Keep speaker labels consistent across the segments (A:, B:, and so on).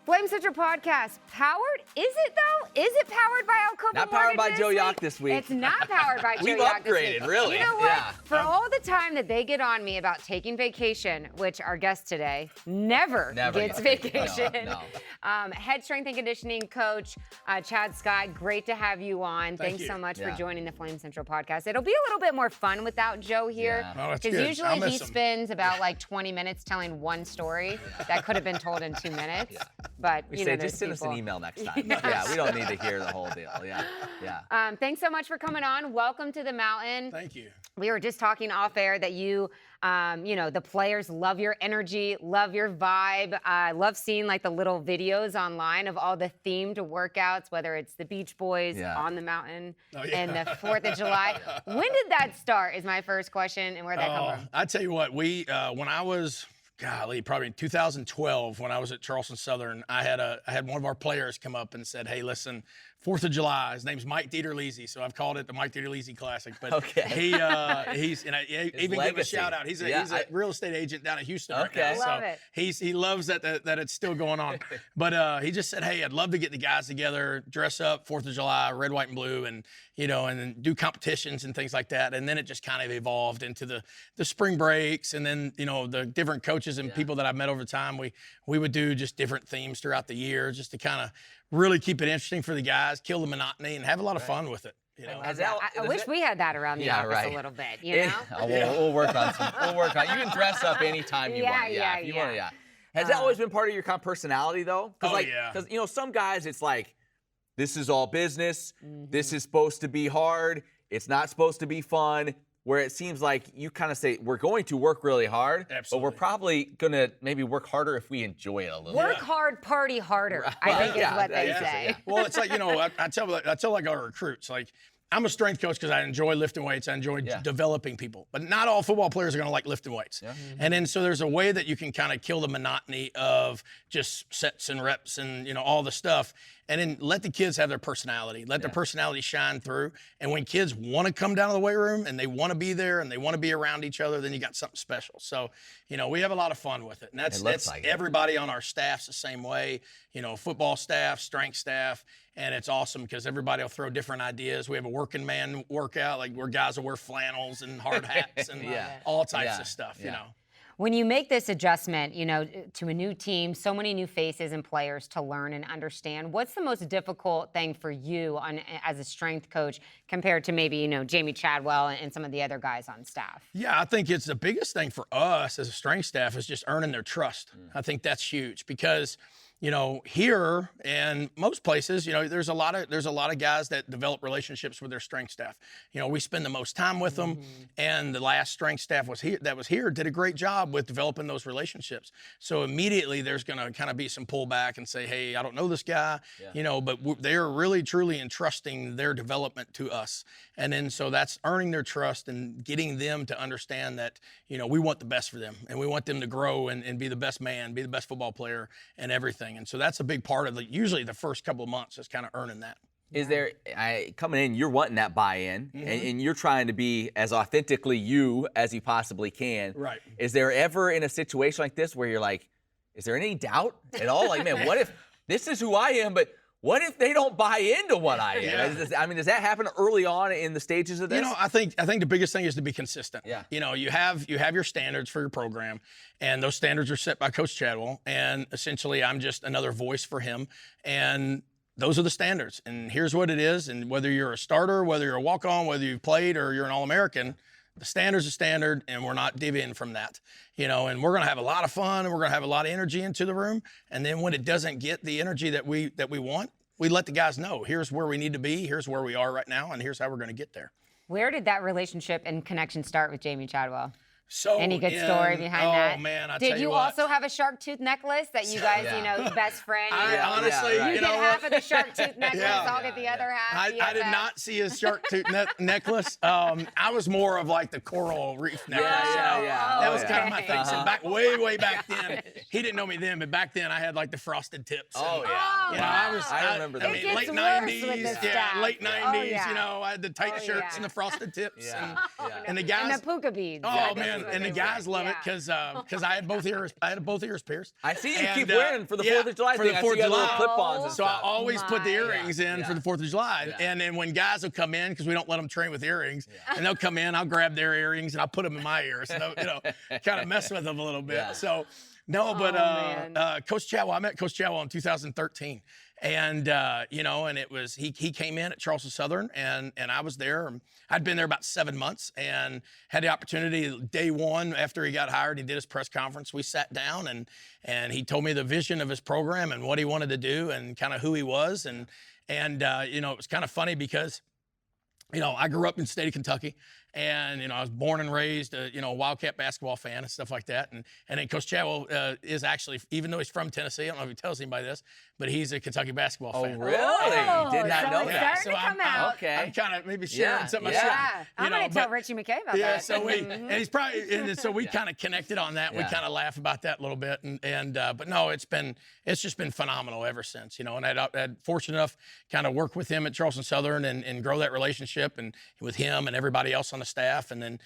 A: Flame Central Podcast, powered? Is it though? Is it powered by Alcova
B: Not powered by
A: Mortgage
B: Joe
A: this
B: Yock
A: week?
B: this week.
A: It's not powered by Joe
B: We've
A: Yock this
B: upgraded,
A: week.
B: really.
A: You know what?
B: Yeah.
A: For all the time that they get on me about taking vacation, which our guest today never gets vacation.
B: No.
A: Head strength and conditioning coach, Chad Scott, great to have you on.
C: Thank
A: Thanks
C: you.
A: so much for
B: Yeah.
A: joining the Flame Central Podcast. It'll be a little bit more fun without Joe here.
B: Yeah.
C: Oh, that's
A: Because
C: good.
A: usually
C: I'll
A: he
C: miss him.
A: spends about like 20 minutes telling one story that could have been told in 2 minutes. But
B: We
A: you
B: say,
A: know,
B: just
A: there's
B: send us an
A: people-
B: email next time. Yeah, we don't need to hear the whole deal. Yeah.
A: Thanks so much for coming on. Welcome to the mountain.
C: Thank you.
A: We were just talking off air that you the players love your energy, love your vibe. I love seeing like the little videos online of all the themed workouts, whether it's the Beach Boys
B: Yeah.
A: on the mountain
C: Oh, yeah.
A: and the 4th of July. When did that start is my first question, and where'd that come from?
C: I tell you what, we when I was probably in 2012 when I was at Charleston Southern, I had one of our players come up and said, "Hey, listen, 4th of July." His name's Mike Dieter-Leasy, so I've called it the Mike Dieter-Leasy Classic. But
B: Okay.
C: he's and I even give him a
B: legacy.
C: shout out. He's a real estate agent down in Houston right
B: Okay.
C: now.
A: Love
C: So
A: it.
C: he loves that it's still going on. But he just said, "Hey, I'd love to get the guys together, dress up 4th of July, red, white, and blue, and then do competitions and things like that." And then it just kind of evolved into the spring breaks, and then the different coaches and people that I've met over time. We would do just different themes throughout the year, just to kind of really keep it interesting for the guys, kill the monotony, and have a lot of fun with it.
B: Has that-
A: I
B: does
A: wish
B: it-
A: we had that around the
B: Yeah,
A: office
B: right.
A: a little bit,
B: We'll work on some. We'll work on. You can dress up anytime you want.
A: Yeah,
B: If you
A: yeah.
B: want. Yeah. Has that always been part of your personality though?
C: Oh, yeah.
B: Because some guys, it's like, this is all business.
A: Mm-hmm.
B: This is supposed to be hard. It's not supposed to be fun. Where it seems like you kind of say, we're going to work really hard, but
C: Absolutely.
B: we're probably going to maybe work harder if we enjoy it a little
A: Work
B: bit.
A: hard, party harder, I
B: Well,
A: think is
B: yeah,
A: what they
B: yeah,
A: say.
B: yeah.
C: Well, it's like, I tell like our recruits, like, I'm a strength coach because I enjoy lifting weights. I enjoy developing people. But not all football players are going to like lifting weights.
B: Yeah.
C: And then so there's a way that you can kind of kill the monotony of just sets and reps and, all the stuff. And then let the kids have their personality. Let their personality shine through. And when kids want to come down to the weight room and they want to be there and they want to be around each other, then you got something special. So, we have a lot of fun with it. And that's
B: like it.
C: everybody on our staff's the same way. Football staff, strength staff. And it's awesome because everybody will throw different ideas. We have a working man workout, like where guys will wear flannels and hard hats and all types of stuff,
A: When you make this adjustment, to a new team, so many new faces and players to learn and understand, what's the most difficult thing for you as a strength coach compared to maybe, Jamie Chadwell and some of the other guys on staff?
C: Yeah, I think it's the biggest thing for us as a strength staff is just earning their trust. I think that's huge because here and most places, there's a lot of guys that develop relationships with their strength staff. We spend the most time with them, and the last strength staff that was here did a great job with developing those relationships. So immediately there's going to kind of be some pullback and say, hey, I don't know this guy, but they're really truly entrusting their development to us. And then so that's earning their trust and getting them to understand that, we want the best for them and we want them to grow and be the best man, be the best football player and everything. And so that's a big part of usually the first couple of months is kind of earning that.
B: Is there, coming in, you're wanting that buy-in, and you're trying to be as authentically you as you possibly can.
C: Right.
B: Is there ever in a situation like this where you're like, is there any doubt at all? Like, man, what if this is who I am, but what if they don't buy into what I am? Does that happen early on in the stages of this?
C: I think the biggest thing is to be consistent.
B: Yeah.
C: You have your standards for your program, and those standards are set by Coach Chadwell, and essentially I'm just another voice for him, and those are the standards, and here's what it is, and whether you're a starter, whether you're a walk-on, whether you've played or you're an All-American, the standard's a standard, and we're not deviating from that, and we're going to have a lot of fun, and we're going to have a lot of energy into the room, and then when it doesn't get the energy that we want, we let the guys know, here's where we need to be, here's where we are right now, and here's how we're going to get there.
A: Where did that relationship and connection start with Jamie Chadwell?
C: So
A: Any good story behind that?
C: Oh man, I
A: Did
C: tell you
A: you
C: what.
A: also have a shark tooth necklace that you guys, best friend?
C: Honestly,
A: you
C: you
A: get
C: know
A: half
C: what?
A: of the shark tooth necklace. I'll get the other half.
C: I did not see his shark tooth necklace. I was more of like the coral reef necklace. That was kind of my thing. So way back then, he didn't know me then, but back then I had like the frosted tips.
B: Oh,
C: and,
B: yeah.
C: I
B: remember
A: that.
C: I
A: It
C: mean,
A: gets
C: late
A: worse
C: 90s.
A: with this
C: Yeah,
A: stuff.
C: late 90s.
A: Oh, yeah.
C: I had the tight shirts and the frosted tips.
B: Yeah.
C: And the guys.
A: And the puka beads.
C: Oh man, and the guys love it because I had both ears pierced.
B: I see you
C: And,
B: keep wearing for the 4th of July
C: for
B: thing.
C: the
B: I see
C: 4th
B: you
C: of
B: got little
C: July.
B: clip-ons and
C: So I
B: stuff.
C: always put the earrings in
B: Yeah.
C: for the 4th of July.
B: Yeah.
C: And then when guys will come in, because we don't let them train with earrings, and they'll come in, I'll grab their earrings and I'll put them in my ears. So, kind of mess with them a little bit.
B: Yeah.
C: So, no, but Coach Chadwell, I met Coach Chadwell in 2013. And, and it was, he came in at Charleston Southern and I was there. I'd been there about 7 months and had the opportunity day one after he got hired, he did his press conference. We sat down and he told me the vision of his program and what he wanted to do and kind of who he was. And it was kind of funny because, I grew up in the state of Kentucky. And, I was born and raised, a Wildcat basketball fan and stuff like that. And then Coach Chadwell is actually, even though he's from Tennessee, I don't know if he tells anybody this, but he's a Kentucky basketball fan.
B: Oh, really?
A: Oh,
B: Did not
A: so
B: know
A: it's
B: that.
A: starting to come out.
B: Okay.
C: I'm kind of maybe sharing something I
A: Yeah,
C: shouldn't,
A: I'm going to tell Richie McKay about
C: yeah,
A: that.
C: so and he's probably, and so we kind of connected on that. We
B: Yeah.
C: kind of laugh about that a little bit, but no, it's just been phenomenal ever since, and I had fortunate enough kind of work with him at Charleston Southern and grow that relationship and with him and everybody else on the staff, and then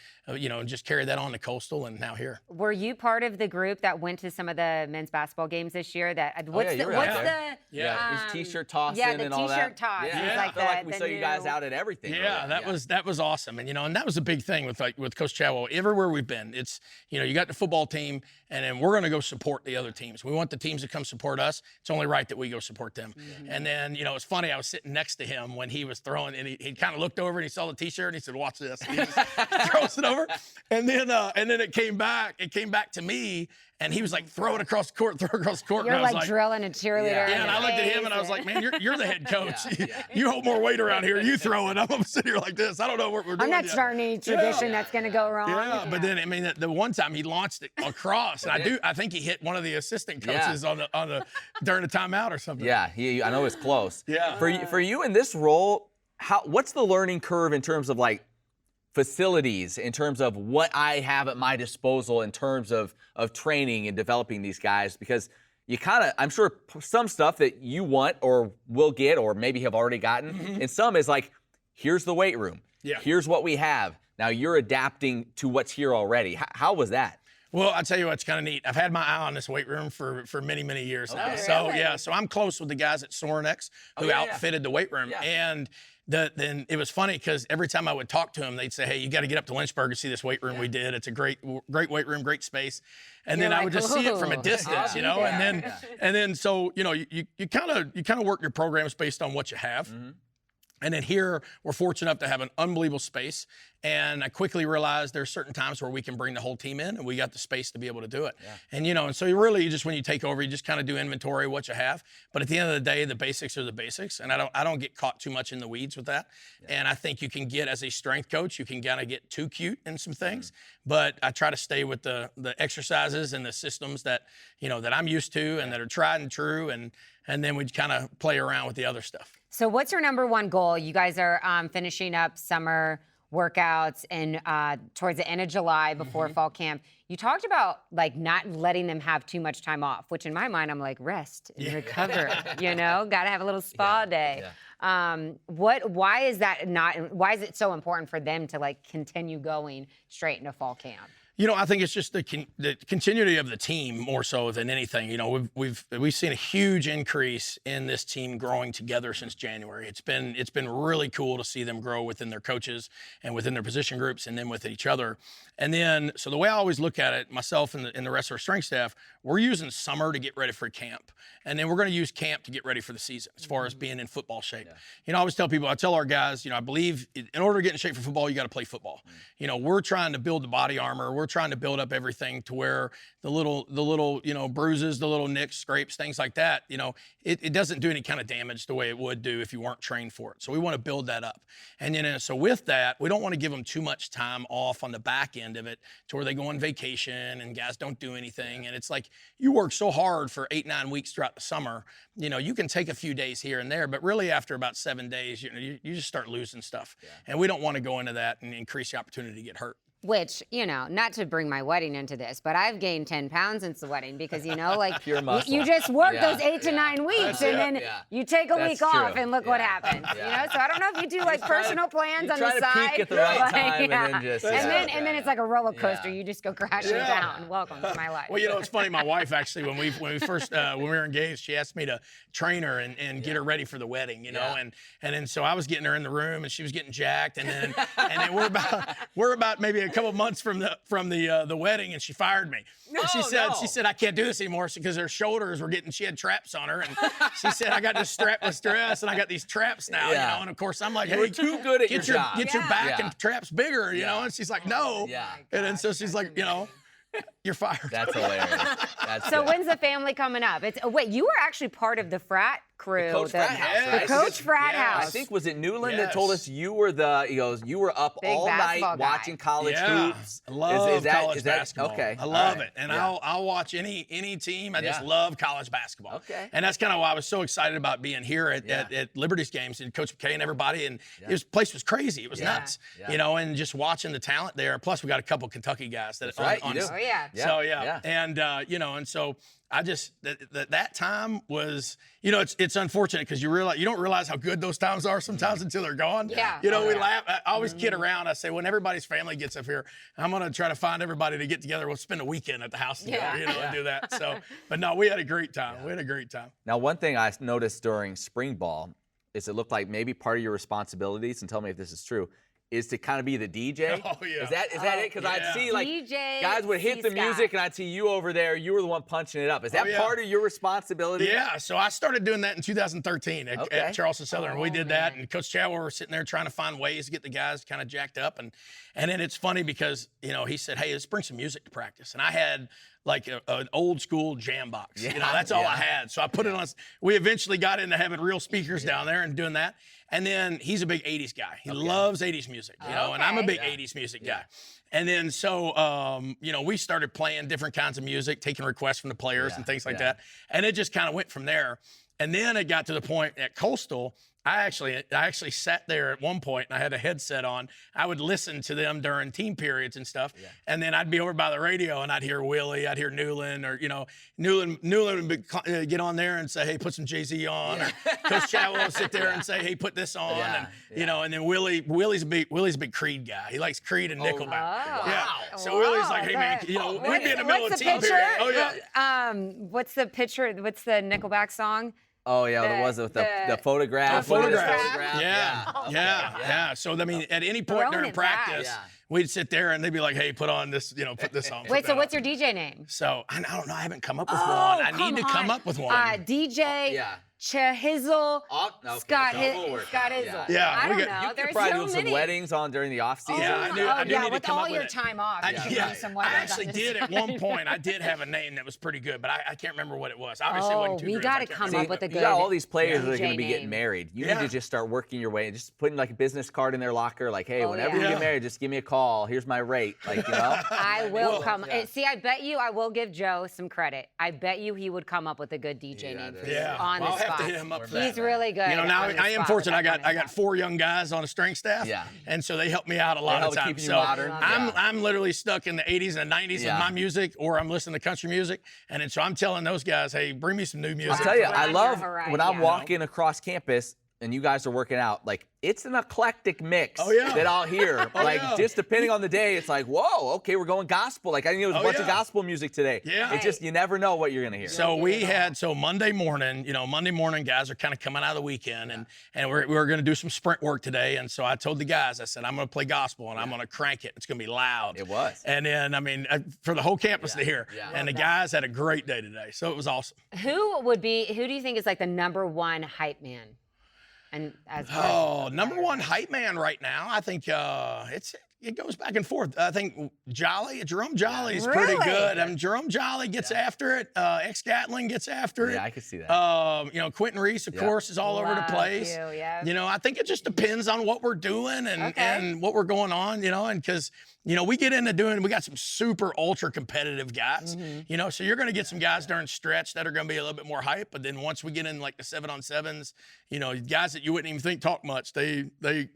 C: just carry that on to Coastal and now here.
A: Were you part of the group that went to some of the men's basketball games this year? What's
B: you were out there.
C: Yeah.
B: His T-shirt tossing
A: yeah, the
B: and all that.
A: T-shirt toss.
B: Yeah,
A: It was
B: I
A: like
B: felt like we
A: the
B: saw you guys
A: new-
B: out at everything.
C: Yeah,
B: really.
C: that was awesome, and that was a big thing with Coach Chadwell. Everywhere we've been, it's you got the football team, and then we're going to go support the other teams. We want the teams to come support us. It's only right that we go support them.
A: Mm-hmm.
C: And then it's funny. I was sitting next to him when he was throwing, and he kind of looked over and he saw the T-shirt and he said, "Watch this." And he just throws it over, and then it came back. It came back to me. And he was like, throw it across the court,
A: You're
C: and I was
A: like drilling a cheerleader.
B: Yeah.
C: Yeah, and I looked at him and I was like, man, you're the head coach. You hold more weight around here. You throw it. I'm sitting here like this. I don't know what we're doing.
A: I'm not
C: yet.
A: starting any tradition that's going to go wrong.
C: Yeah, but then the one time he launched it across, and I think he hit one of the assistant coaches on the during the timeout or something.
B: Yeah, I know it's close.
C: Yeah.
B: For you in this role, what's the learning curve in terms of like facilities, in terms of what I have at my disposal in terms of training and developing these guys? Because you kind of, I'm sure some stuff that you want or will get or maybe have already gotten, and some is like, here's the weight room.
C: Yeah.
B: Here's what we have. Now you're adapting to what's here already. How was that?
C: Well, I'll tell you what's kind of neat. I've had my eye on this weight room for many, many years now.
A: Okay.
C: So
A: Really?
C: so I'm close with the guys at Sorinex who outfitted the weight room.
B: Yeah.
C: And then it was funny because every time I would talk to them, they'd say, "Hey, you got to get up to Lynchburg and see this weight room we did. It's a great weight room, great space." And
A: You're
C: then I
A: like,
C: would just see it from a
A: "Ooh,
C: distance,
A: yeah.
C: and then so you kind of work your programs based on what you have. And then here, we're fortunate enough to have an unbelievable space. And I quickly realized there's certain times where we can bring the whole team in, and we got the space to be able to do it. Yeah. And so you really just, when you take over, you just kind of do inventory of what you have. But at the end of the day, the basics are the basics. And I don't get caught too much in the weeds with that. Yeah. And I think you can get, as a strength coach, you can kind of get too cute in some things. But I try to stay with the exercises and the systems that, that I'm used to and that are tried and true. And then we kind of play around with the other stuff.
A: So what's your number one goal? You guys are finishing up summer workouts and towards the end of July before fall camp. You talked about like not letting them have too much time off, which in my mind I'm like, rest and recover. Got to have a little spa day. Why is it so important for them to like continue going straight into fall camp?
C: I think it's just the continuity of the team more so than anything. We've seen a huge increase in this team growing together since January. It's been really cool to see them grow within their coaches and within their position groups and then with each other. And then, so the way I always look at it, myself and the rest of our strength staff, we're using summer to get ready for camp. And then we're going to use camp to get ready for the season as far as being in football shape. I always tell people, I tell our guys, I believe in order to get in shape for football, you got to play football. We're trying to build the body armor. We're trying to build up everything to where the little bruises, the little nicks, scrapes, things like that, it doesn't do any kind of damage the way it would do if you weren't trained for it. So we want to build that up. And so with that, we don't want to give them too much time off on the back end of it to where they go on vacation and guys don't do anything. And it's like, you work so hard for 8-9 weeks throughout the summer, you can take a few days here and there, but really after about 7 days, you just start losing stuff. And we don't want to go into that and increase the opportunity to get hurt.
A: Which, not to bring my wedding into this, but I've gained 10 pounds since the wedding because, like,
B: Pure muscle.
A: you just work
B: Yeah,
A: those 8 to 9 weeks and then you take a week
B: That's
A: off
B: true.
A: and look what happens, So I don't know if you do, like, personal plans on the
B: trying to
A: side.
B: peak at the right
A: like,
B: time and then just,
A: and then it's like a roller coaster.
B: Yeah.
A: You just go crashing down. Welcome to my life.
C: Well, it's funny. My wife actually, when we first when we were engaged, she asked me to train her and get her ready for the wedding, and then so I was getting her in the room and she was getting jacked, and then we're about maybe a couple months from the wedding, and she fired me. She said I can't do this anymore because her shoulders were getting. She had traps on her, and she said I got this strapless dress and I got these traps now, and of course I'm like, hey,
B: You're too good at your job.
C: Get your back and traps bigger, and she's like, no, and then so she's like, you're fired.
B: That's hilarious.
A: So when's the family coming up? Wait, you were actually part of the frat crew.
B: The Coach Frat House, right?
A: The Coach Frat House.
B: I think, was it Newland that told us you were you were up
A: Big
B: all night
A: basketball guy.
B: watching college hoops?
C: I love college
B: is that,
C: basketball.
B: Okay.
C: I love
B: All
C: it. And
B: Yeah.
C: I'll watch any team. I just love college basketball.
B: Okay.
C: And that's kind of why I was so excited about being here at Liberty's games and Coach McKay and everybody. And this place was crazy. It was nuts.
B: Yeah.
C: And just watching the talent there. Plus, we got a couple Kentucky guys that
B: That's right, you do.
A: Oh, yeah.
C: So, And, and so I just, that time was, it's unfortunate because you don't realize how good those times are sometimes until they're gone.
A: Yeah.
C: We laugh. I always kid around. I say, when everybody's family gets up here, I'm going to try to find everybody to get together. We'll spend a weekend at the house together, and do that. So, but no, we had a great time. We had a great time.
B: Now, one thing I noticed during spring ball is it looked like maybe part of your responsibilities, and tell me if this is true, is to kind of be the DJ.
C: Oh, yeah.
B: Is that it? Because I'd see like
A: DJ
B: guys would hit the
A: C. Scott.
B: music, and I'd see you over there. You were the one punching it up. Is that part of your responsibility?
C: Yeah, so I started doing that in 2013 at Charleston Southern. We did that,
A: man.
C: and Coach Chadwell were sitting there trying to find ways to get the guys kind of jacked up. And then it's funny because, he said, hey, let's bring some music to practice. And I had like an old school jam box. That's all I had. So I put it on. We eventually got into having real speakers down there and doing that. And then he's a big 80s guy. He loves 80s music, and I'm a big 80s music guy. And then so, we started playing different kinds of music, taking requests from the players and things like that. And it just kind of went from there. And then it got to the point at Coastal, I actually sat there at one point and I had a headset on. I would listen to them during team periods and stuff. Yeah. And then I'd be over by the radio and I'd hear Willie, I'd hear Newland, or, Newland would get on there and say, hey, put some Jay-Z on. Or Coach Chadwell would sit there and say, hey, put this on. And then Willie's a big Creed guy. He likes Creed and Nickelback. Yeah. So Willie's like, hey, man, we'd be in the middle of a team period. Oh, yeah.
A: What's the picture? What's the Nickelback song?
B: Oh, yeah, it was with the photograph.
C: The photograph.
B: Yeah.
C: Yeah. So, I mean, at any point during practice, we'd sit there and they'd be like, hey, put on this, put this on.
A: Wait, so what's your DJ name?
C: So, I don't know. I haven't come up with one. I need to come up with one.
A: DJ Chahizzle, Scott Hizzle.
C: Yeah.
A: I don't know.
B: You could
A: There's
B: probably
A: so
B: do
A: many.
B: some weddings during the off season.
C: I do need to
A: with
C: come
A: all
C: up with
A: your
C: it.
A: time off.
C: I actually
A: I
C: did at one point. I did have a name that was pretty good, but I can't remember what it was. Obviously, it wasn't too
A: we
C: great.
A: got to come up with a good.
B: You got all these players that are
A: DJ
B: going to be getting
A: name.
B: married. You need to just start working your way and just putting like a business card in their locker, like, hey, whenever you get married, just give me a call. Here's my rate,
A: I will come. See, I bet you I will give Joe some credit. I bet you he would come up with a good DJ name for you on the
C: I'll
A: spot.
C: have to hit him up for that.
A: He's really good.
C: Now I am fortunate. I got 4 young guys on the strength staff, and so they help me out a lot of times. So I'm literally stuck in the 80s and the 90s with my music, or I'm listening to country music, and then so I'm telling those guys, hey, bring me some new music.
B: I'll tell you, I love when I'm walking across campus and you guys are working out, like, it's an eclectic mix that I'll hear. Just depending on the day, it's like, whoa, okay, we're going gospel. Like, I think it was a bunch of gospel music today.
C: Yeah.
B: It's just, you never know what you're going to hear.
C: So Monday morning, guys are kind of coming out of the weekend, and we're going to do some sprint work today. And so I told the guys, I said, I'm going to play gospel, and I'm going to crank it. It's going to be loud.
B: It was.
C: And then, for the whole campus to hear. Yeah. And the guys had a great day today. So it was awesome.
A: Who do you think is like the #1 hype man? And
C: number one hype man right now, I think it goes back and forth. I think Jerome Jolly is pretty good. I mean, Jerome Jolly gets after it. Gatling gets after it.
B: Yeah, I can see that.
C: Quentin Reese, of course, is all over the place. I think it just depends on what we're doing and what we're going on, and because, we get into we got some super ultra competitive guys, so you're going to get some guys during stretch that are going to be a little bit more hype. But then once we get in like the 7-on-7s, guys that you wouldn't even think talk much, they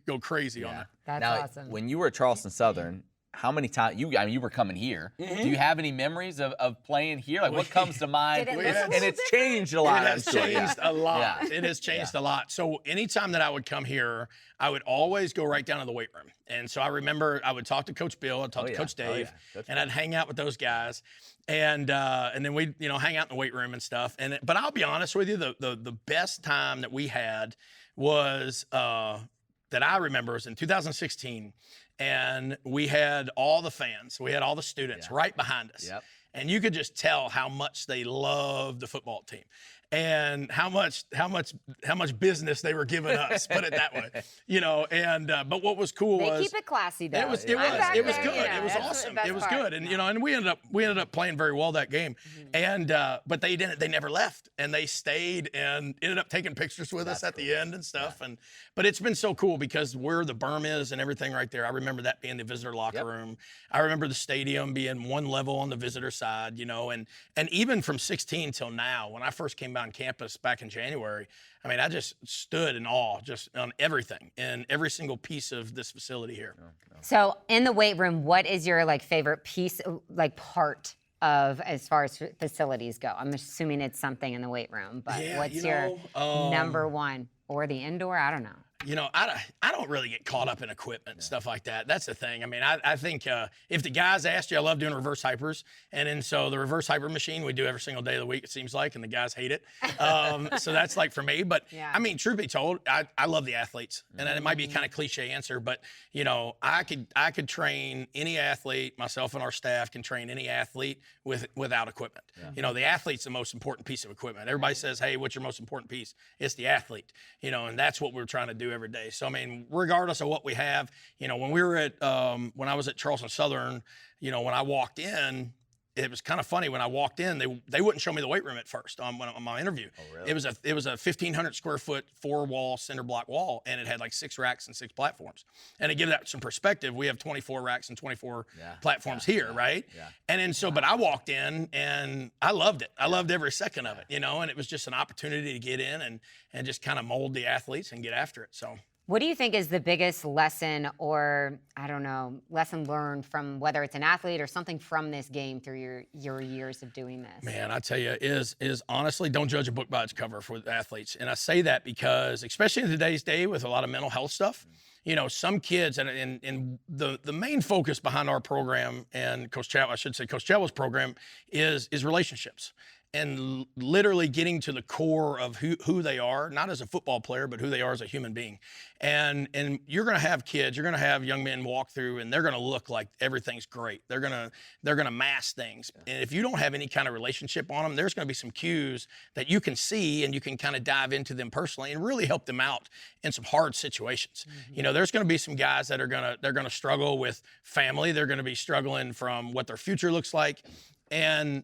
C: go crazy on it.
A: That's
B: now,
A: awesome.
B: When you were at Charleston Southern, how many times you were coming here. Do you have any memories of playing here? Like what comes to mind?
A: Did it look
B: And it's changed a lot.
C: It has changed a lot.
B: Yeah.
C: It has changed a lot. So anytime that I would come here, I would always go right down to the weight room. And so I remember I would talk to Coach Bill, I'd talk to Coach Dave, and I'd hang out with those guys. And then we'd hang out in the weight room and stuff. But I'll be honest with you, the best time that we had was that I remember was in 2016. And we had all the fans, we had all the students right behind us. Yep. And you could just tell how much they loved the football team and how much business they were giving us, put it that way. But what was cool was
A: they keep it classy though.
C: It was good. It was awesome. It was good. And and we ended up playing very well that game. And but they never left, and they stayed and ended up taking pictures with us at the end and stuff. But it's been so cool because where the berm is and everything right there. I remember that being the visitor locker room. I remember the stadium being one level on the visitor side, and even from 16 till now, when I first came on campus back in January, I mean, I just stood in awe just on everything and every single piece of this facility here.
A: So in the weight room, what is your favorite piece, part of as far as facilities go? I'm assuming it's something in the weight room, but what's your number one? Or the indoor? I don't know.
C: I don't really get caught up in equipment and stuff like that. That's the thing. I mean, I think if the guys asked you, I love doing reverse hypers. And then so the reverse hyper machine we do every single day of the week, it seems like, and the guys hate it. So that's for me. But I mean, truth be told, I love the athletes. And it might be a kind of cliche answer, but I could train any athlete, myself and our staff can train any athlete without equipment. The athlete's the most important piece of equipment. Everybody says, hey, what's your most important piece? It's the athlete, and that's what we're trying to do every day. So, I mean, regardless of what we have, when we were when I was at Charleston Southern, when I walked in, it was kind of funny. When I walked in, they wouldn't show me the weight room at first on my interview. Oh, really? It was a 1,500 square foot 4-wall cinder block wall, and it had 6 racks and 6 platforms. And to give that some perspective, we have 24 racks and 24 platforms here, right? Yeah. And then but I walked in and I loved it. I loved every second of it, and it was just an opportunity to get in and just kind of mold the athletes and get after it. So.
A: What do you think is the biggest lesson or, lesson learned from whether it's an athlete or something from this game through your years of doing this?
C: Man, I tell you, is honestly, don't judge a book by its cover for athletes. And I say that because, especially in today's day with a lot of mental health stuff, some kids, and the main focus behind our program and Coach Chadwell's program is relationships. And literally getting to the core of who they are, not as a football player, but who they are as a human being. And you're going to have kids, you're going to have young men walk through, and they're going to look like everything's great. They're going to mask things. And if you don't have any kind of relationship on them, there's going to be some cues that you can see, and you can kind of dive into them personally and really help them out in some hard situations. Mm-hmm. There's going to be some guys that they're going to struggle with family. They're going to be struggling from what their future looks like, and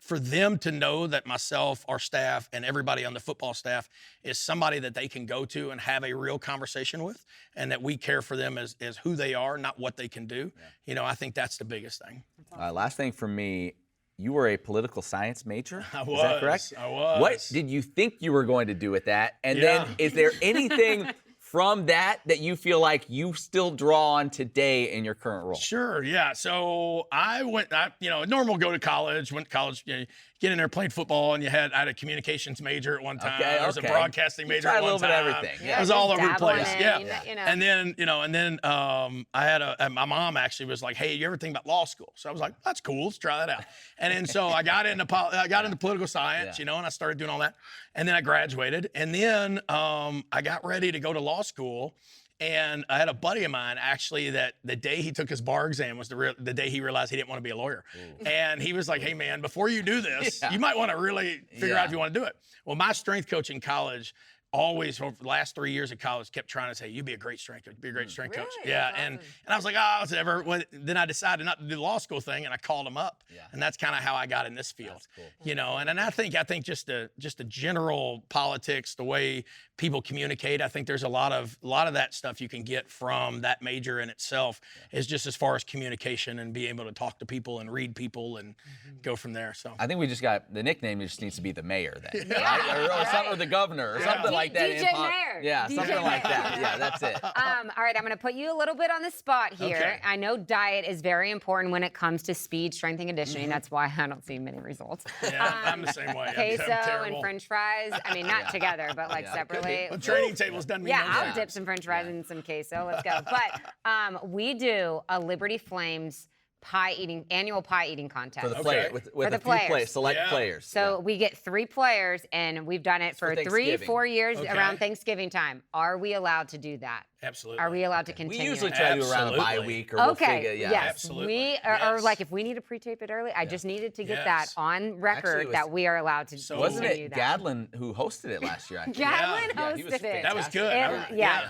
C: for them to know that myself, our staff, and everybody on the football staff is somebody that they can go to and have a real conversation with, and that we care for them as who they are, not what they can do. Yeah. I think that's the biggest thing.
B: Last thing for me, you were a political science major?
C: I was.
B: Is that correct?
C: I was.
B: What did you think you were going to do with that? And then is there anything from that you feel like you still draw on today in your current role?
C: Sure, yeah. So I normal go to college, went to college, get in there, played football, and I had a communications major at one time. I was a broadcasting major at one time.
B: A little bit of everything.
C: Yeah. It was all over the place.
A: And
C: then I had my mom actually was like, hey, you ever think about law school? So I was like, that's cool, let's try that out. And then so I got into political science, and I started doing all that. And then I graduated, and then I got ready to go to law school. And I had a buddy of mine actually that the day he took his bar exam was the day he realized he didn't want to be a lawyer. Ooh. And he was like, hey man, before you do this, you might want to really figure out if you want to do it. Well, my strength coach in college always, over the last 3 years of college, kept trying to say, you'd be a great strength coach, be a great strength coach. Yeah, awesome. And I was like, oh, whatever. Well, then I decided not to do the law school thing, and I called him up. Yeah. And that's kind of how I got in this field. That's cool. And I think just the general politics, the way people communicate, I think there's a lot of that stuff you can get from that major in itself, is just as far as communication and being able to talk to people and read people and go from there. So
B: I think we just got the nickname just needs to be the mayor then, right? Or the governor or something like that.
A: DJ Mayer.
B: Yeah,
A: DJ
B: something like
A: Mayer.
B: that. Yeah, that's it.
A: All right, I'm going to put you a little bit on the spot here.
C: Okay.
A: I know diet is very important when it comes to speed, strength, and conditioning. That's why I don't see many results.
C: Yeah, I'm the same way.
A: Queso
C: I'm
A: and
C: terrible.
A: French fries. I mean, not together, but like separately.
C: The training table's done me
A: Yeah,
C: no
A: I'll
C: good.
A: dip some French fries in some queso. Let's go. But we do a Liberty Flames annual pie eating contest.
B: For the player, with
A: For
B: a
A: the
B: few
A: players.
B: select
C: Yeah.
B: players.
A: So we get 3 players, and we've done it for 3,
B: Thanksgiving.
A: 4 years
C: Okay.
A: around Thanksgiving time. Are we allowed to do that?
C: Absolutely.
A: Are we allowed to
B: We
A: continue?
B: usually try to do around a bye
C: Absolutely.
B: week or we'll
A: Okay.
B: figure, yeah.
A: Yes.
C: Absolutely.
A: We or
C: Yes.
A: like if we need to pre-tape it early, I just needed to get that
C: Yes.
A: on record
B: Actually, it was-
A: that we are allowed to
C: So-
B: Wasn't
A: continue
B: it
A: that.
B: Gadlin who hosted it last year? I think?
A: Gadlin
B: Yeah, he was
A: hosted it.
C: That was good.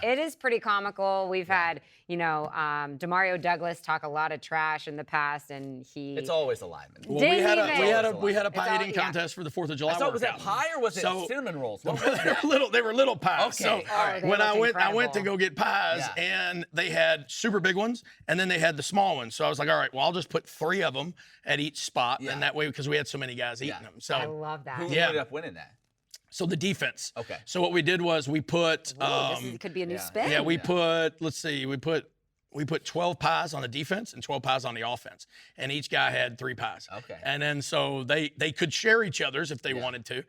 A: It is pretty comical. We've had, Demario Douglas talk a lot of trash in the past, and he.
B: It's always alive.
C: Well,
A: Didn't
C: we had
A: even-
C: a pie
A: It's all-
C: eating
A: yeah.
C: contest for the 4th of July.
B: I thought, was that
C: workout.
B: pie or was it
C: So-
B: cinnamon rolls? What was
C: they
B: that?
C: were little pies.
B: Okay,
C: So
B: all right.
A: They
C: when I
A: looked
C: went to
A: incredible.
C: go get pies,
B: Yeah.
C: and they had super big ones, and then they had the small ones. So I was like, all right, well, I'll just put 3 of them at each spot,
B: Yeah.
C: and that way, because we had so many guys eating
B: Yeah.
C: them. So
A: I love that.
B: Who
C: Yeah.
B: ended up winning that?
C: So the defense.
B: Okay.
C: So what we did was we put.
A: This could be a new
B: yeah.
A: spin.
C: Yeah, we put. Let's see. We put 12 pies on the defense and 12 pies on the offense, and each guy had 3 pies.
B: Okay.
C: And then so they could share each other's if they wanted to.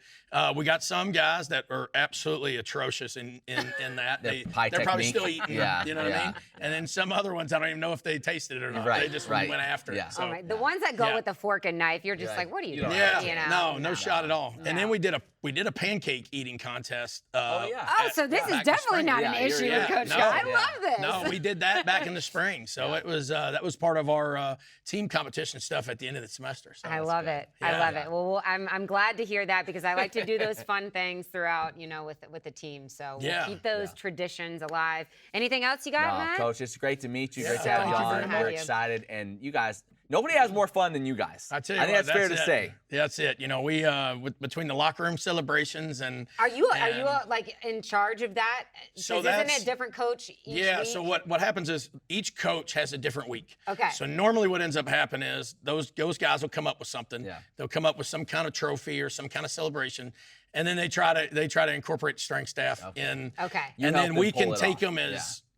C: We got some guys that are absolutely atrocious in that.
B: Their
C: They're
B: pie
C: probably
B: technique.
C: still eating.
B: Yeah,
C: You know what I
B: yeah.
C: mean? And then some other ones, I don't even know if they tasted it or not.
B: Right,
C: They just
B: right.
C: went after
B: Yeah.
C: it. So.
A: All right. The ones that go
C: Yeah.
A: with the fork and knife, you're just
B: You're
A: like,
B: like,
A: what are you
B: you
A: doing?
B: don't
C: Yeah,
B: have
A: You know?
C: no shot at all. And
A: No.
C: then we did a pancake eating contest.
B: Oh, yeah.
A: Oh, so this is
C: back in
A: definitely
C: spring.
A: not
B: Yeah,
A: an
B: you're-
A: issue
B: yeah.
A: with Coach
C: No,
A: Scott. I
B: yeah.
A: love this.
C: No, we did that back in the spring. So it was that was part of our team competition stuff at the end of the semester. So
A: I
C: that's
A: love
C: good.
A: it. I
C: Yeah.
A: love it. Well, I'm glad to hear that because I like to do those fun things throughout, with the team. So we'll
C: Yeah.
A: keep those traditions alive. Anything else you got,
B: No,
A: Matt?
B: Coach, it's great to meet you.
C: Yeah.
B: Great to have you
C: Thank you
B: on.
C: very
B: We're
A: much.
B: excited, and you guys. Nobody has more fun than you guys.
C: I tell you
B: think
C: what,
B: that's fair to
C: it.
B: say.
C: Yeah, that's it. We between the locker room celebrations and
A: Are you
C: and-
A: like in charge of that?
C: So
A: 'Cause isn't
C: that's-
A: it different coach each
C: yeah.
A: week?
C: So what happens is each coach has a different week.
A: Okay.
C: So normally what ends up happening is those guys will come up with something.
B: Yeah.
C: They'll come up with some kind of trophy or some kind of celebration, and then they try to incorporate strength staff in.
A: Okay.
B: You
C: And
B: help
C: then
B: them
C: we can
B: pull it
C: take
B: off.
C: them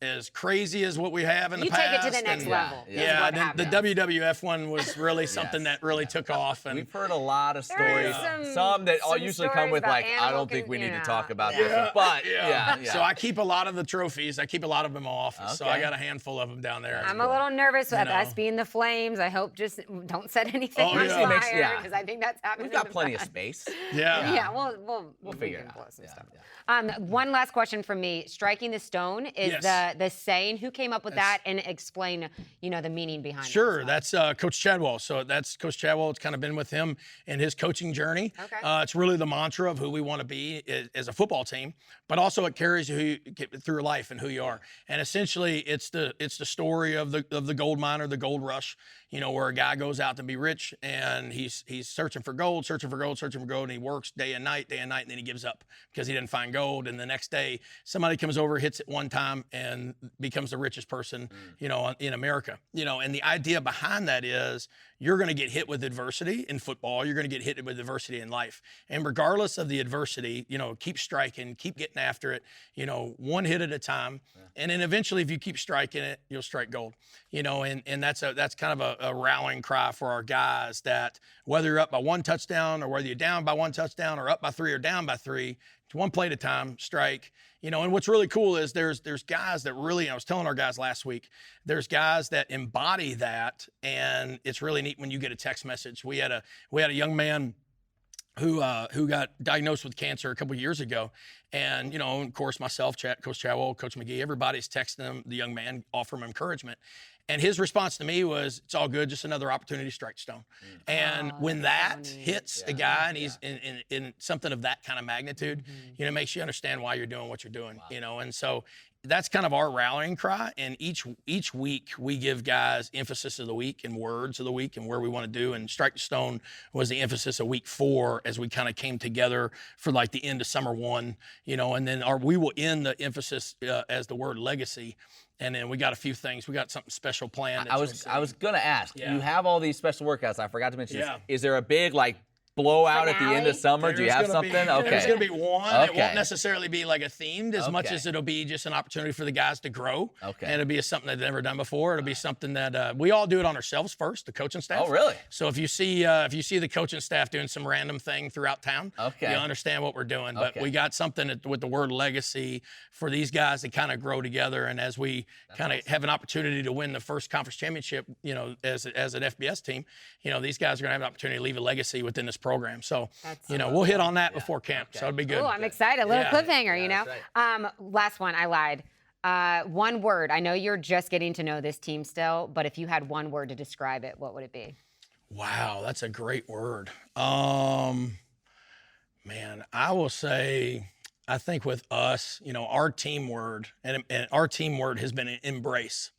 C: as crazy as what we have in the
A: You
C: past.
A: take it to the next
C: and-
A: level. is
C: Yeah,
A: what
C: the
A: happens.
C: WWF one was really something
B: Yes.
C: that really took off. And
B: We've heard a lot of
A: There is
B: stories.
A: some
B: that all usually come
A: stories
B: with
A: about
B: like, I
A: animal
B: don't think we need to
A: yeah.
B: talk about
A: Yeah.
B: this one. But yeah.
C: So I keep a lot of the trophies. I keep a lot of them in my office. So I
B: Okay.
C: got a handful of them down there.
A: I'm a little nervous with
C: know.
A: us being the Flames. I hope just don't set anything
C: Oh,
A: on
C: yeah.
A: fire
B: Yeah.
A: because I think that's happening.
B: We've got
A: in the
B: plenty of
A: past.
B: space.
C: Yeah.
A: Yeah, we'll
B: figure
A: we
B: it
A: can blow
B: out.
A: some
B: Yeah,
A: stuff.
B: yeah.
A: One last question from me. Striking the stone is
C: Yes.
A: the saying. Who came up with that, and explain the meaning behind it?
C: Sure, that's Coach Chadwell. So that's Coach Chadwell. It's kind of been with him in his coaching journey.
A: Okay.
C: It's really the mantra of who we want to be as a football team, but also it carries who you get through life and who you are. And essentially, it's the story of the gold mine or the gold rush. Where a guy goes out to be rich and he's searching for gold, and he works day and night, and then he gives up because he didn't find gold. And the next day, somebody comes over, hits it one time, and becomes the richest person, in America. And the idea behind that is you're going to get hit with adversity in football. You're going to get hit with adversity in life. And regardless of the adversity, keep striking, keep getting after it, one hit at a time. Yeah. And then eventually, if you keep striking it, you'll strike gold. And that's kind of a rallying cry for our guys that whether you're up by 1 touchdown or whether you're down by 1 touchdown or up by 3 or down by 3, it's one play at a time, strike. And what's really cool is there's guys that really, I was telling our guys last week, there's guys that embody that, and it's really neat when you get a text message. We had a young man who got diagnosed with cancer a couple of years ago. And, of course, myself, Coach Chadwell, Coach McGee, everybody's texting him, the young man, offering him encouragement. And his response to me was, it's all good, just another opportunity to strike stone. And when that hits a guy and he's in something of that kind of magnitude, it makes you understand why you're doing what you're doing, And so that's kind of our rallying cry. And each week we give guys emphasis of the week and words of the week and where we want to do. And Strike the Stone was the emphasis of week 4 as we kind of came together for like the end of summer 1, and then we will end the emphasis as the word legacy. And then we got a few things. We got something special planned.
B: I was gonna ask.
C: Yeah.
B: You have all these special workouts. I forgot to mention this.
C: Yeah.
B: Is there a big blowout at the end of
A: Finale?
B: summer? Do you have something?
C: There's
B: Okay.
C: going to be one. It
B: Okay.
C: won't necessarily be like a themed as much
B: Okay.
C: as it'll be just an opportunity for the guys to grow.
B: Okay.
C: And it'll be something they've never done before. It'll be something that we all do it on ourselves first, the coaching staff.
B: Oh, really?
C: So if you see the coaching staff doing some random thing throughout town,
B: Okay.
C: you'll understand what we're doing. But
B: Okay.
C: we got something with the word legacy for these guys to kind of grow together. And as we kind of have an opportunity to win the first conference championship, as an FBS team, these guys are going to have an opportunity to leave a legacy within this program. So, we'll hit on that before camp. So it'll be good.
A: Oh, I'm excited. A little
C: Yeah.
A: cliffhanger,
B: that's
A: Last one, I lied. One word. I know you're just getting to know this team still, but if you had one word to describe it, what would it be?
C: Wow, that's a great word. Man, I will say, I think with us, our team word, and our team word has been embrace.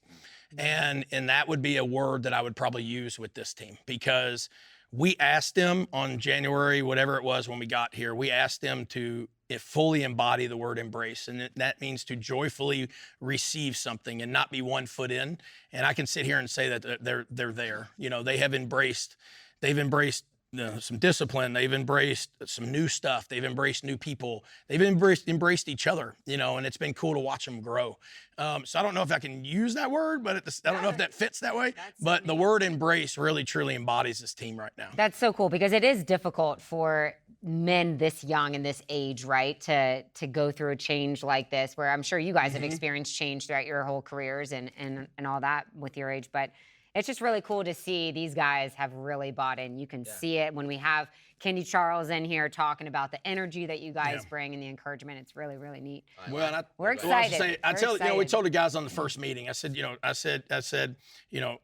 C: And that would be a word that I would probably use with this team, because we asked them on January, whatever it was when we got here, we asked them to fully embody the word embrace. And that means to joyfully receive something and not be 1 foot in. And I can sit here and say that they're there. They've embraced some discipline. They've embraced some new stuff. They've embraced new people. They've embraced each other, and it's been cool to watch them grow. So I don't know if I can use that word, but I don't know if that fits that way. But the word embrace really, truly embodies this team right now.
A: That's so cool, because it is difficult for men this young and this age, right, to go through a change like this, where I'm sure you guys have experienced change throughout your whole careers and all that with your age. But it's just really cool to see these guys have really bought in. You can see it when we have Kenny Charles in here talking about the energy that you guys bring and the encouragement. It's really, really neat.
C: Well,
A: We're excited.
C: We told the guys on the first meeting, I said,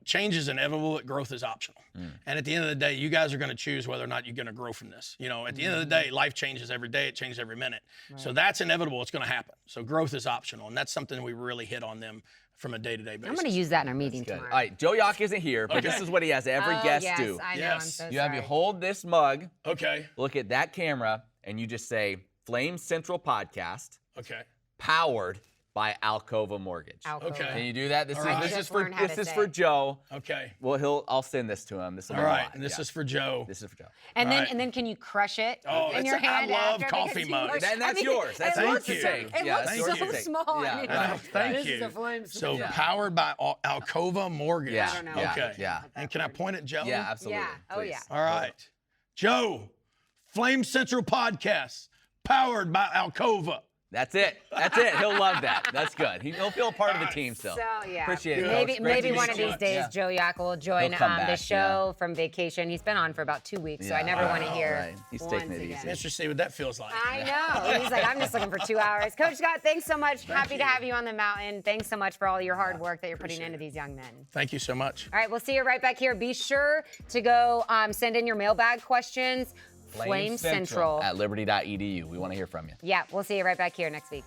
C: change is inevitable, but growth is optional. And at the end of the day, you guys are going to choose whether or not you're going to grow from this. At the end of the day, life changes every day. It changes every minute. Right. So that's inevitable. It's going to happen. So growth is optional. And that's something we really hit on them from a day-to-day basis.
A: I'm going to use that in our meeting tomorrow.
B: All right, Joe Yock isn't here, but this is what he has every guest
A: yes,
B: do.
A: I know.
C: Yes.
A: I'm so
B: You have you
A: sorry.
B: hold this mug,
C: Okay.
B: look at that camera, and you just say Flame Central Podcast,
C: Okay.
B: powered by Alcova Mortgage.
A: Alcova.
C: Okay.
B: Can you do that? This
C: All right.
B: is
A: Just learn how to say
B: for
A: it.
B: Joe.
C: Okay.
B: Well, I'll send this to him. This will
C: All
B: be a
C: right.
B: lot.
C: And this
B: Yeah.
C: is for Joe.
B: This is for Joe.
A: And
C: All
A: then
C: right.
A: and then can you crush it
C: Oh,
A: in your
C: I
A: hand
C: love
A: after?
C: coffee
A: Because you
C: mugs.
A: look-
B: And that's yours. That's
A: it
C: Thank
A: looks
C: you.
A: so-
B: Thank
A: It
B: you.
A: looks
B: That's
A: so
B: yours to take.
A: small.
B: Yeah,
A: on it.
B: right.
C: Thank
A: This
C: you.
A: is a flame.
C: So
B: Yeah.
C: powered by Alcova Mortgage.
B: Yeah.
A: I don't know.
B: Yeah.
C: Okay.
B: Yeah.
C: And can I point at Joe?
B: Yeah, absolutely.
A: Yeah. Oh,
B: Please.
A: yeah.
C: All right. Joe, Flame Central Podcast, powered by Alcova.
B: That's it. That's it. He'll love that. That's good. He'll feel part of the team still.
A: So yeah,
B: Appreciate it,
A: Maybe
B: Coach. Great
A: maybe
B: to
A: one
B: meet
A: of
B: you.
A: these days,
B: Yeah.
A: Joe Yock will join
B: He'll come
A: the
B: back,
A: show from vacation. He's been on for about 2 weeks, so I never want to hear.
B: right. He's
A: once
B: taking it
A: again.
B: easy.
C: Let's just see what that feels like.
A: I know. He's like, I'm just looking for 2 hours. Coach Scott, thanks so much. Happy to have you on the mountain. Thanks so much for all your hard work that you're putting into these young men.
C: Thank you so much.
A: All right, we'll see you right back here. Be sure to go send in your mailbag questions. Flame Central.
B: at liberty.edu. We want to hear from you.
A: Yeah, we'll see you right back here next week.